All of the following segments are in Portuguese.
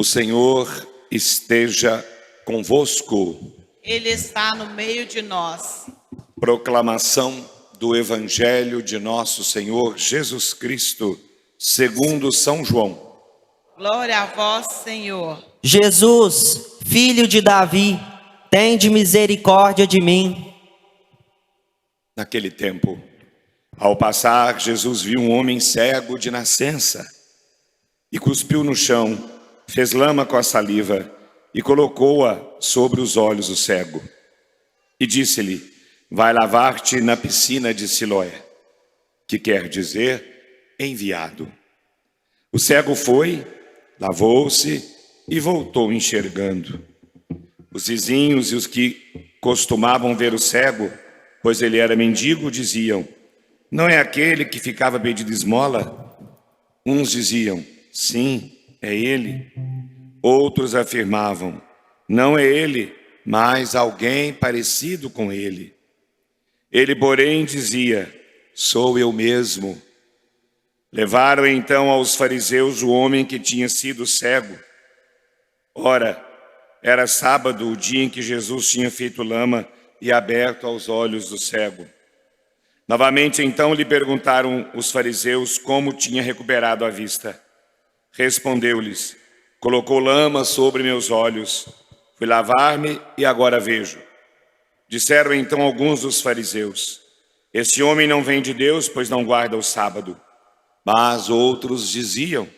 O Senhor esteja convosco. Ele está no meio de nós. Proclamação do Evangelho de nosso Senhor Jesus Cristo, segundo São João. Glória a vós, Senhor. Jesus, filho de Davi, tende misericórdia de mim. Naquele tempo, ao passar, Jesus viu um homem cego de nascença e cuspiu no chão, fez lama com a saliva e colocou-a sobre os olhos do cego. E disse-lhe: vai lavar-te na piscina de Siloé, que quer dizer enviado. O cego foi, lavou-se e voltou enxergando. Os vizinhos e os que costumavam ver o cego, pois ele era mendigo, diziam: não é aquele que ficava pedindo esmola? Uns diziam: sim, é ele. Outros afirmavam: não é ele, mas alguém parecido com ele. Ele, porém, dizia: sou eu mesmo. Levaram então aos fariseus o homem que tinha sido cego. Ora, era sábado, o dia em que Jesus tinha feito lama e aberto aos olhos do cego. Novamente então lhe perguntaram os fariseus como tinha recuperado a vista. Respondeu-lhes: colocou lama sobre meus olhos, fui lavar-me e agora vejo. Disseram então alguns dos fariseus: este homem não vem de Deus, pois não guarda o sábado. Mas outros diziam: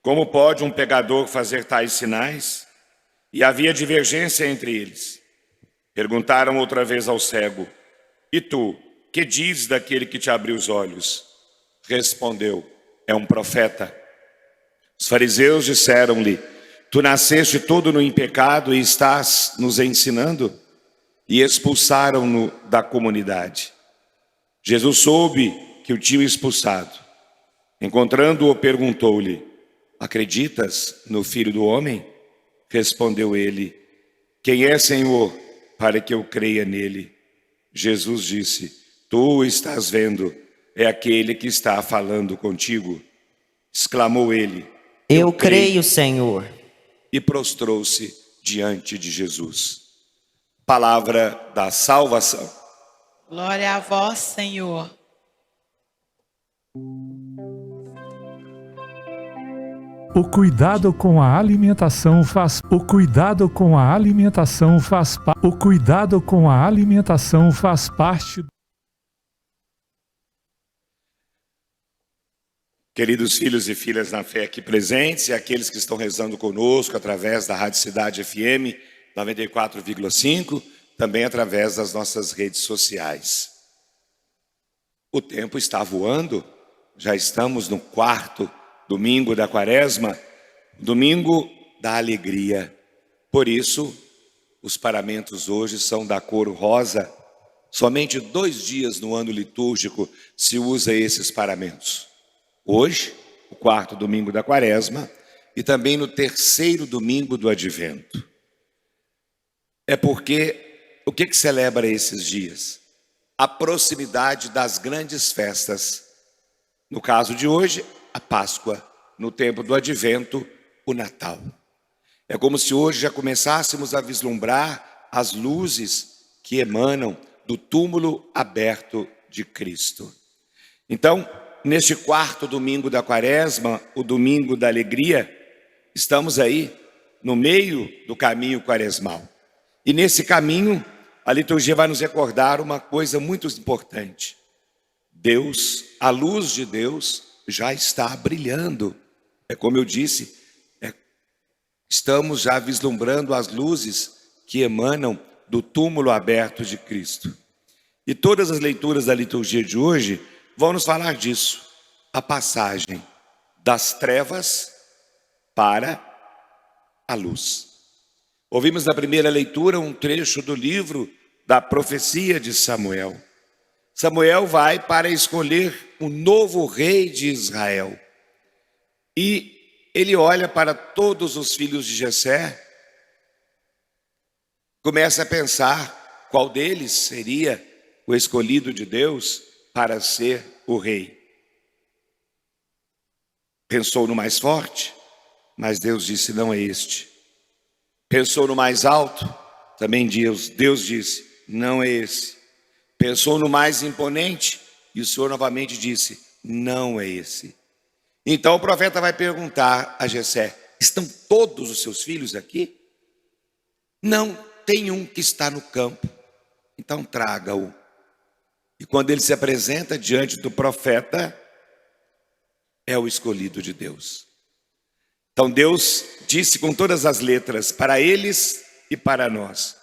como pode um pecador fazer tais sinais? E havia divergência entre eles. Perguntaram outra vez ao cego: e tu, que dizes daquele que te abriu os olhos? Respondeu: é um profeta. Os fariseus disseram-lhe: tu nasceste todo no pecado e estás nos ensinando? E expulsaram-no da comunidade. Jesus soube que o tinham expulsado. Encontrando-o, perguntou-lhe: acreditas no Filho do Homem? Respondeu ele: quem é, Senhor, para que eu creia nele? Jesus disse: tu estás vendo, é aquele que está falando contigo. Exclamou ele: Eu creio, Senhor. E prostrou-se diante de Jesus. Palavra da salvação. Glória a vós, Senhor. O cuidado com a alimentação faz parte. Queridos filhos e filhas na fé aqui presentes e aqueles que estão rezando conosco através da Rádio Cidade FM 94,5, também através das nossas redes sociais. O tempo está voando, já estamos no 4º domingo da Quaresma, domingo da alegria. Por isso, os paramentos hoje são da cor rosa. Somente 2 dias no ano litúrgico se usa esses paramentos. Hoje, o 4º domingo da Quaresma, e também no 3º domingo do Advento. É porque, o que celebra esses dias? A proximidade das grandes festas. No caso de hoje, a Páscoa, no tempo do Advento, o Natal. É como se hoje já começássemos a vislumbrar as luzes que emanam do túmulo aberto de Cristo. Então, neste 4º domingo da Quaresma, o domingo da alegria, estamos aí no meio do caminho quaresmal. E nesse caminho, a liturgia vai nos recordar uma coisa muito importante. Deus, a luz de Deus, já está brilhando. É como eu disse, estamos já vislumbrando as luzes que emanam do túmulo aberto de Cristo. E todas as leituras da liturgia de hoje vão nos falar disso. A passagem das trevas para a luz. Ouvimos na primeira leitura um trecho do livro da profecia de Samuel. Samuel vai para escolher o novo rei de Israel. E ele olha para todos os filhos de Jessé, começa a pensar qual deles seria o escolhido de Deus para ser o rei. Pensou no mais forte, mas Deus disse: não é este. Pensou no mais alto, também Deus disse: não é esse. Pensou no mais imponente, e o Senhor novamente disse: não é esse. Então o profeta vai perguntar a Jessé: estão todos os seus filhos aqui? Não, tem um que está no campo. Então traga-o. E quando ele se apresenta diante do profeta, é o escolhido de Deus. Então Deus disse com todas as letras, para eles e para nós: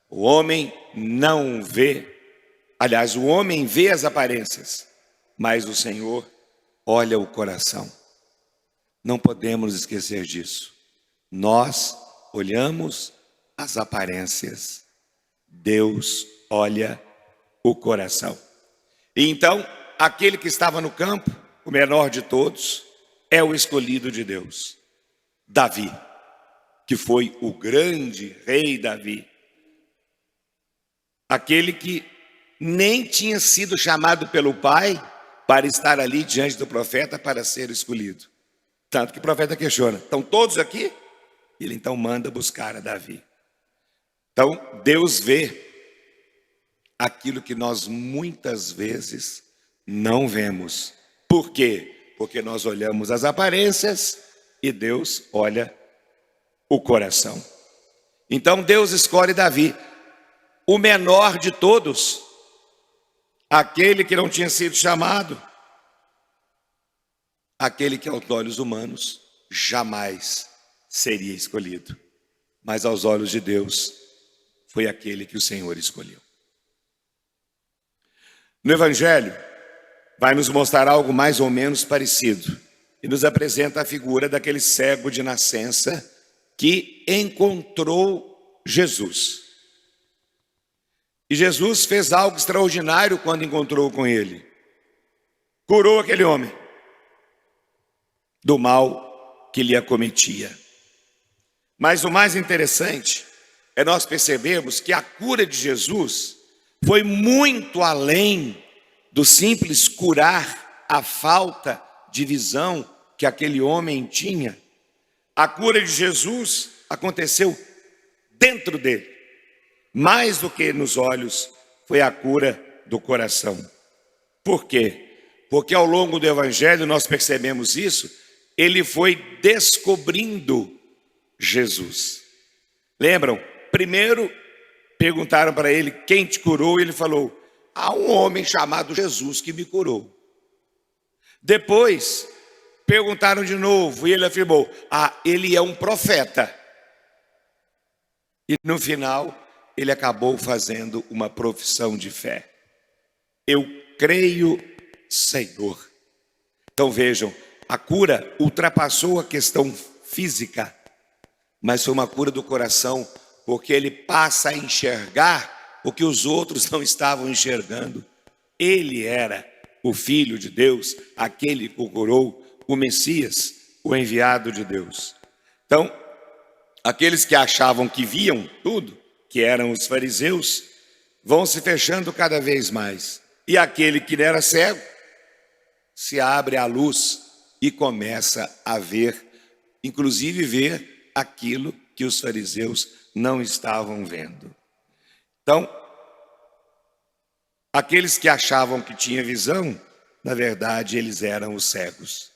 o homem não vê, aliás, o homem vê as aparências, mas o Senhor olha o coração. Não podemos esquecer disso. Nós olhamos as aparências, Deus olha o coração. E então, aquele que estava no campo, o menor de todos, é o escolhido de Deus, Davi, que foi o grande rei Davi, aquele que nem tinha sido chamado pelo pai para estar ali diante do profeta para ser escolhido. Tanto que o profeta questiona: estão todos aqui? Ele então manda buscar a Davi. Então Deus vê aquilo que nós muitas vezes não vemos. Por quê? Porque nós olhamos as aparências e Deus olha o coração. Então Deus escolhe Davi, o menor de todos, aquele que não tinha sido chamado, aquele que aos olhos humanos jamais seria escolhido, mas aos olhos de Deus foi aquele que o Senhor escolheu. No Evangelho vai nos mostrar algo mais ou menos parecido e nos apresenta a figura daquele cego de nascença que encontrou Jesus. E Jesus fez algo extraordinário quando encontrou com ele. Curou aquele homem do mal que lhe acometia. Mas o mais interessante é nós percebermos que a cura de Jesus foi muito além do simples curar a falta de visão que aquele homem tinha. A cura de Jesus aconteceu dentro dele. Mais do que nos olhos, foi a cura do coração. Por quê? Porque ao longo do Evangelho nós percebemos isso. Ele foi descobrindo Jesus. Lembram? Primeiro perguntaram para ele: quem te curou? E ele falou: há um homem chamado Jesus que me curou. Depois perguntaram de novo e ele afirmou: ele é um profeta. E no final ele acabou fazendo uma profissão de fé: eu creio, Senhor. Então vejam, a cura ultrapassou a questão física, mas foi uma cura do coração, porque ele passa a enxergar o que os outros não estavam enxergando. Ele era o Filho de Deus, aquele que o curou, o Messias, o enviado de Deus. Então, aqueles que achavam que viam tudo, que eram os fariseus, vão se fechando cada vez mais. E aquele que era cego, se abre à luz e começa a ver, inclusive ver aquilo que os fariseus não estavam vendo. Então, aqueles que achavam que tinha visão, na verdade eles eram os cegos.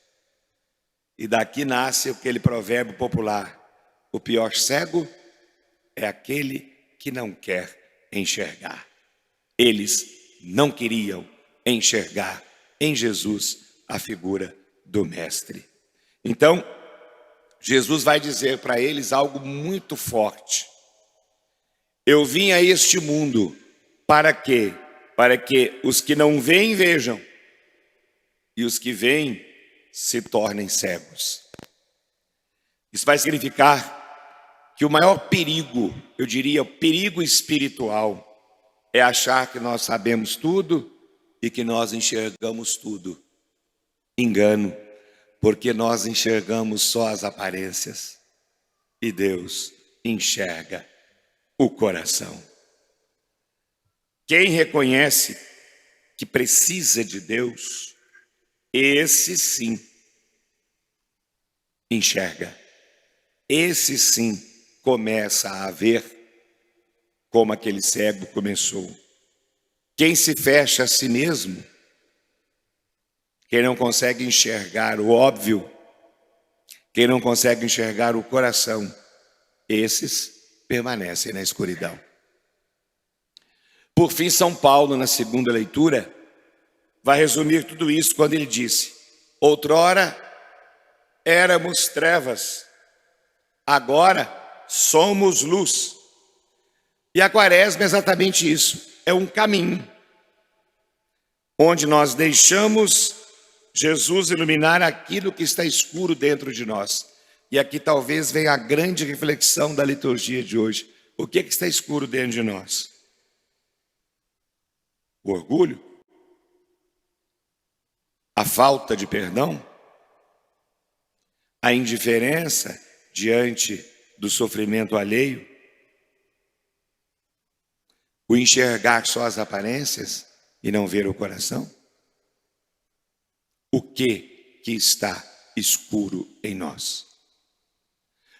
E daqui nasce aquele provérbio popular: o pior cego é aquele que não quer enxergar. Eles não queriam enxergar em Jesus a figura do Mestre. Então, Jesus vai dizer para eles algo muito forte: eu vim a este mundo para quê? Para que os que não veem vejam, e os que veem se tornem cegos. Isso vai significar que o maior perigo, eu diria, o perigo espiritual, é achar que nós sabemos tudo e que nós enxergamos tudo. Engano, porque nós enxergamos só as aparências e Deus enxerga o coração. Quem reconhece que precisa de Deus, esse sim enxerga esse sim começa a ver como aquele cego começou. Quem se fecha a si mesmo, quem não consegue enxergar o óbvio, quem não consegue enxergar o coração, esses permanecem na escuridão. Por fim, São Paulo, na segunda leitura, vai resumir tudo isso quando ele disse: outrora éramos trevas, agora somos luz. E a quaresma é exatamente isso, é um caminho, onde nós deixamos Jesus iluminar aquilo que está escuro dentro de nós. E aqui talvez venha a grande reflexão da liturgia de hoje. O que está escuro dentro de nós? O orgulho? A falta de perdão? A indiferença diante do sofrimento alheio? O enxergar só as aparências e não ver o coração? O que está escuro em nós?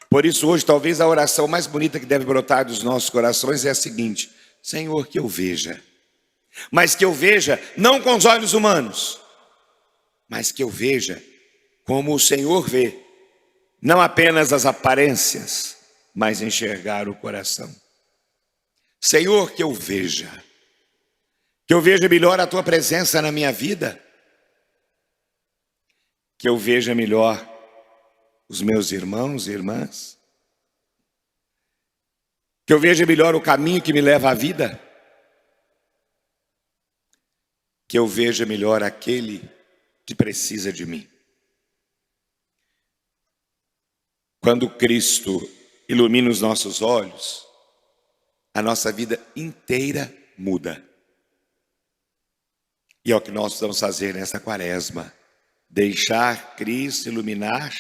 Por isso hoje talvez a oração mais bonita que deve brotar dos nossos corações é a seguinte: Senhor, que eu veja, mas que eu veja não com os olhos humanos, mas que eu veja como o Senhor vê, não apenas as aparências, mas enxergar o coração. Senhor, que eu veja melhor a Tua presença na minha vida, que eu veja melhor os meus irmãos e irmãs, que eu veja melhor o caminho que me leva à vida, que eu veja melhor aquele que precisa de mim. Quando Cristo ilumina os nossos olhos, a nossa vida inteira muda. E é o que nós vamos fazer nesta quaresma: deixar Cristo iluminar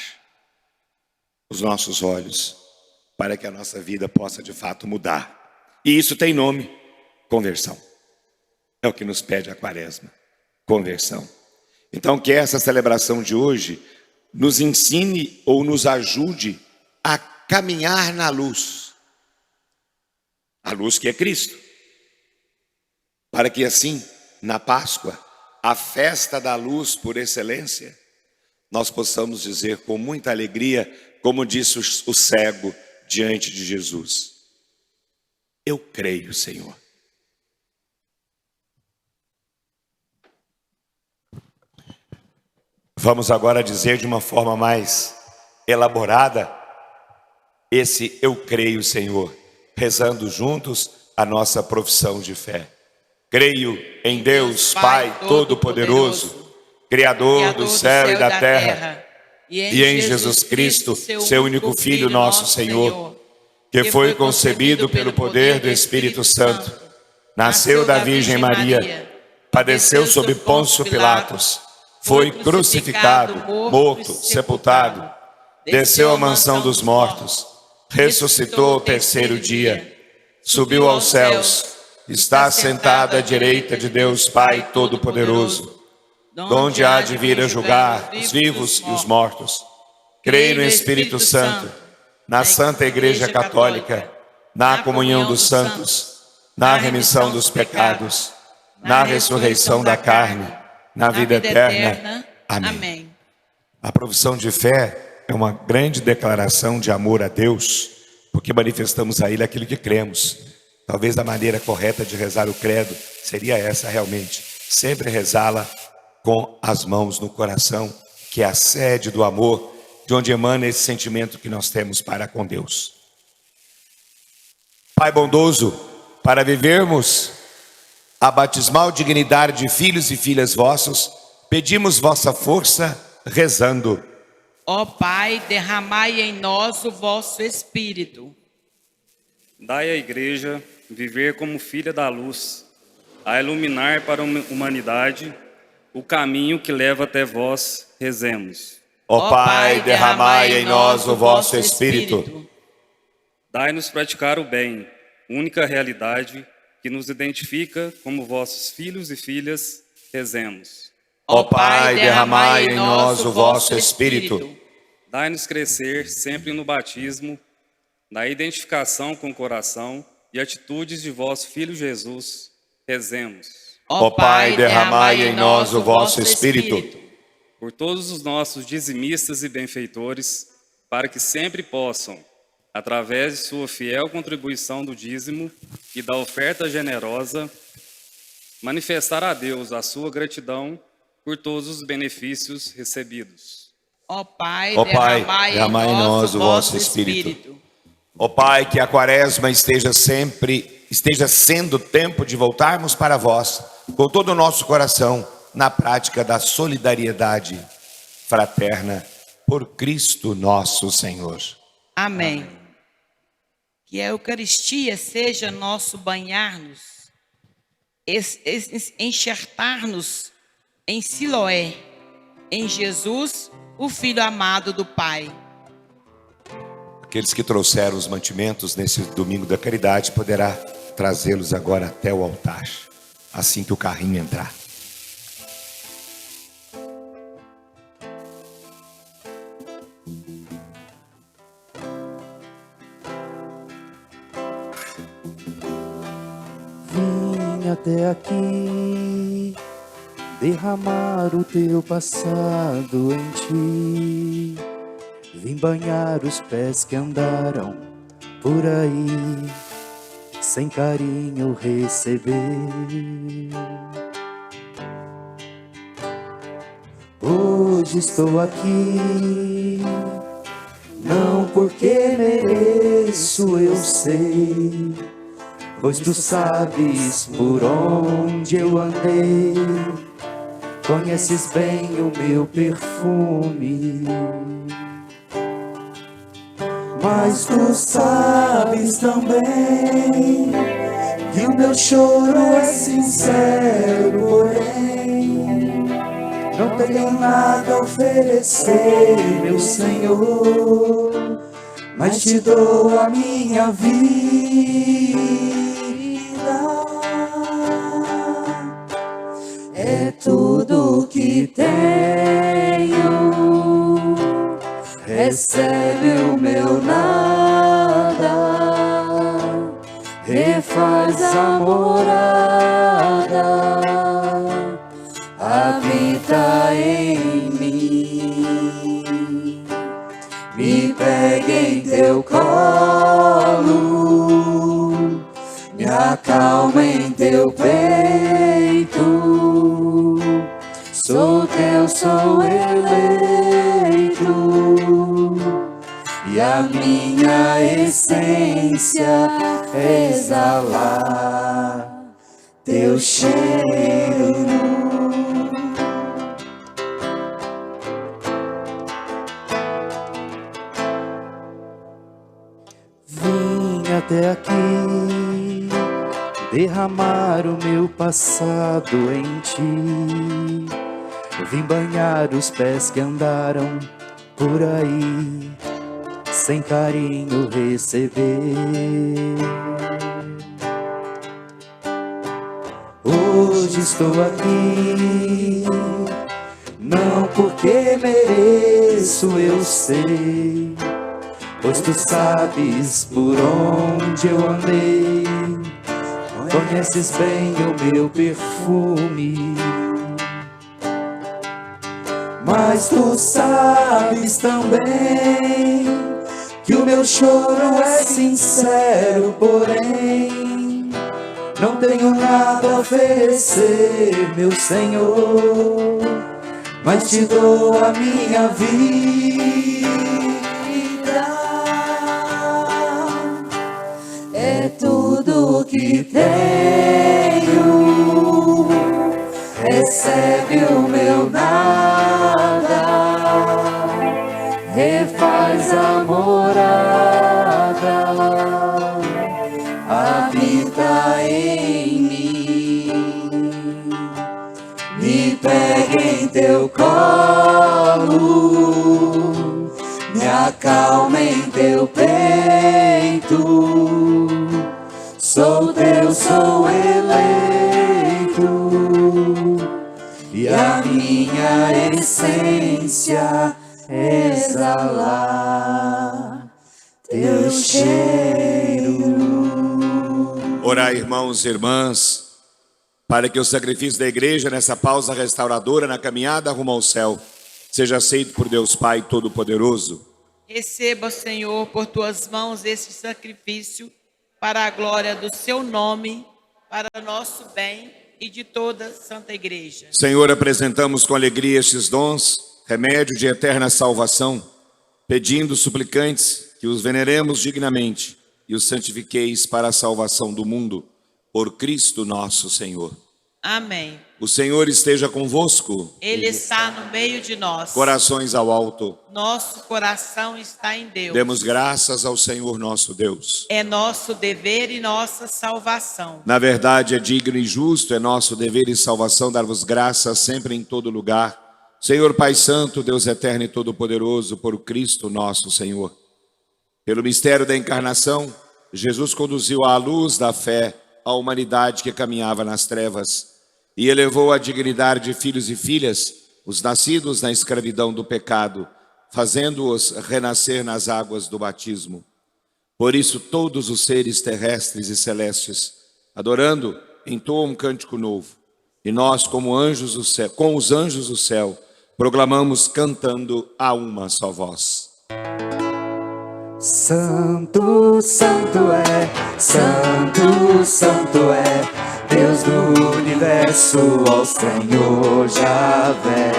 os nossos olhos, para que a nossa vida possa de fato mudar. E isso tem nome: conversão. É o que nos pede a quaresma, conversão. Então que essa celebração de hoje nos ensine ou nos ajude a caminhar na luz. A luz que é Cristo. Para que assim, na Páscoa, a festa da luz por excelência, nós possamos dizer com muita alegria, como disse o cego diante de Jesus: eu creio, Senhor. Vamos agora dizer de uma forma mais elaborada esse eu creio, Senhor, rezando juntos a nossa profissão de fé. Creio em Deus Pai Todo-Poderoso, Criador do céu e da terra, e em Jesus Cristo, seu único Filho, nosso Senhor, que foi concebido pelo poder do Espírito Santo, nasceu da Virgem Maria, padeceu sob Pôncio Pilatos, foi crucificado, morto, sepultado, desceu à mansão dos mortos, ressuscitou ao terceiro dia, subiu aos céus, está sentado à direita de Deus Pai Todo-Poderoso, donde há de vir a julgar os vivos e os mortos. Creio no Espírito Santo, na Santa Igreja Católica, na comunhão dos santos, na remissão dos pecados, na ressurreição da carne, na vida eterna. Amém. A profissão de fé é uma grande declaração de amor a Deus, porque manifestamos a Ele aquilo que cremos. Talvez a maneira correta de rezar o credo seria essa realmente, sempre rezá-la com as mãos no coração, que é a sede do amor, de onde emana esse sentimento que nós temos para com Deus. Pai bondoso, para vivermos a batismal dignidade de filhos e filhas vossos, pedimos vossa força rezando. Ó Pai, derramai em nós o vosso Espírito. Dai à Igreja viver como filha da luz, a iluminar para a humanidade o caminho que leva até vós. Rezemos. Ó Pai, derramai em nós o vosso Espírito. Dai-nos praticar o bem, única realidade que nos identifica como vossos filhos e filhas. Rezemos. Ó Pai, derramai em nós o vosso Espírito. Dai-nos crescer sempre no batismo, na identificação com o coração e atitudes de vosso Filho Jesus. Rezemos. Ó Pai, derramai em nós o vosso Espírito. Por todos os nossos dizimistas e benfeitores, para que sempre possam, através de sua fiel contribuição do dízimo e da oferta generosa, manifestar a Deus a sua gratidão por todos os benefícios recebidos. Ó Pai, derramai em nós o vosso Espírito. Ó Pai, que a Quaresma esteja sendo tempo de voltarmos para vós, com todo o nosso coração, na prática da solidariedade fraterna, por Cristo nosso Senhor. Amém. Que a Eucaristia seja nosso banhar-nos, enxertar-nos em Siloé, em Jesus, o Filho amado do Pai. Aqueles que trouxeram os mantimentos nesse domingo da caridade poderá trazê-los agora até o altar, assim que o carrinho entrar. Vim até aqui derramar o teu passado em ti. Vim banhar os pés que andaram por aí, sem carinho receber. Hoje estou aqui, não porque mereço, eu sei, pois tu sabes por onde eu andei, conheces bem o meu perfume. Mas tu sabes também que o meu choro é sincero, porém não tenho nada a oferecer, meu Senhor, mas te dou a minha vida. É tudo que tenho, recebe o meu nada, refaz a morada, habita em mim, me pega em teu colo, me acalma em teu peito, sou teu, sou eleito, e a minha essência é exalar teu cheiro. Vim até aqui derramar o meu passado em ti. Vim banhar os pés que andaram por aí, sem carinho receber. Hoje estou aqui, não porque mereço, eu sei, pois tu sabes por onde eu andei, conheces bem o meu perfume. Mas tu sabes também que o meu choro é sincero, porém não tenho nada a oferecer, meu Senhor, mas te dou a minha vida. É tudo que tenho, recebe o meu nada, refaz a morada, habita em mim, me pega em teu colo, me acalma em teu peito, sou teu, sou eleito, e a minha essência exala teu cheiro. Orai, irmãos e irmãs, para que o sacrifício da igreja nessa pausa restauradora na caminhada rumo ao céu seja aceito por Deus Pai Todo-Poderoso. Receba, Senhor, por tuas mãos este sacrifício para a glória do seu nome, para nosso bem e de toda a Santa Igreja. Senhor, apresentamos com alegria estes dons, remédio de eterna salvação, pedindo, suplicantes, que os veneremos dignamente e os santifiqueis para a salvação do mundo, por Cristo nosso Senhor. Amém. O Senhor esteja convosco. Ele está no meio de nós. Corações ao alto. Nosso coração está em Deus. Demos graças ao Senhor nosso Deus. É nosso dever e nossa salvação. Na verdade, é digno e justo, é nosso dever e salvação dar-vos graças sempre em todo lugar. Senhor Pai Santo, Deus eterno e todo-poderoso, por Cristo nosso Senhor. Pelo mistério da encarnação, Jesus conduziu à luz da fé a humanidade que caminhava nas trevas e elevou à dignidade de filhos e filhas os nascidos na escravidão do pecado, fazendo-os renascer nas águas do batismo. Por isso todos os seres terrestres e celestes, adorando, entoam um cântico novo. E nós, como anjos do céu, com os anjos do céu, proclamamos cantando a uma só voz. Santo, santo é, santo, santo é, Deus do universo, ao Senhor Javé.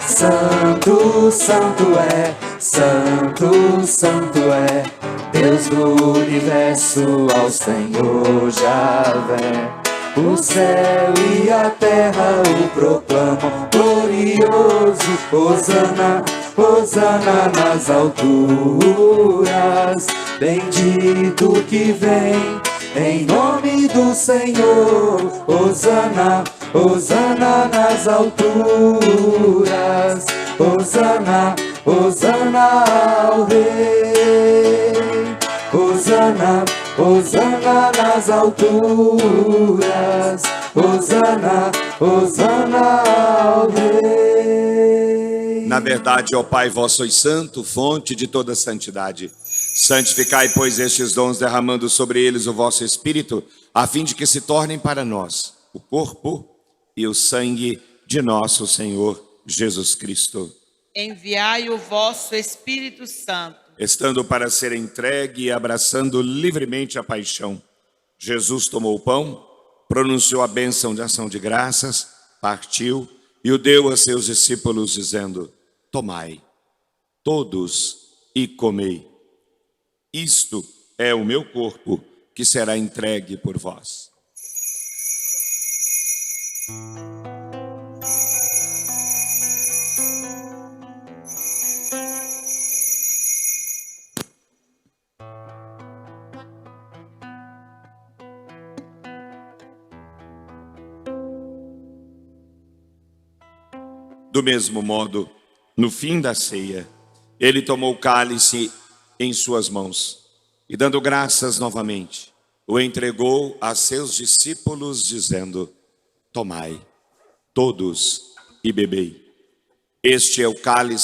Santo, santo é, santo, santo é, Deus do universo, ao Senhor Javé. O céu e a terra o proclamam glorioso, Hosana, Hosana nas alturas. Bendito que vem em nome do Senhor, Hosana, Hosana nas alturas. Hosana, Hosana ao Rei. Hosana, Hosana nas alturas. Hosana, Hosana ao Rei. Na verdade, ó Pai, vós sois santo, fonte de toda santidade. Santificai, pois, estes dons, derramando sobre eles o vosso Espírito, a fim de que se tornem para nós o corpo e o sangue de nosso Senhor Jesus Cristo. Enviai o vosso Espírito Santo. Estando para ser entregue e abraçando livremente a paixão, Jesus tomou o pão, pronunciou a bênção de ação de graças, partiu e o deu a seus discípulos, dizendo: tomai, todos, e comei. Isto é o meu corpo, que será entregue por vós. Do mesmo modo, no fim da ceia, ele tomou o cálice em suas mãos e, dando graças novamente, o entregou a seus discípulos, dizendo: tomai, todos, e bebei. Este é o cálice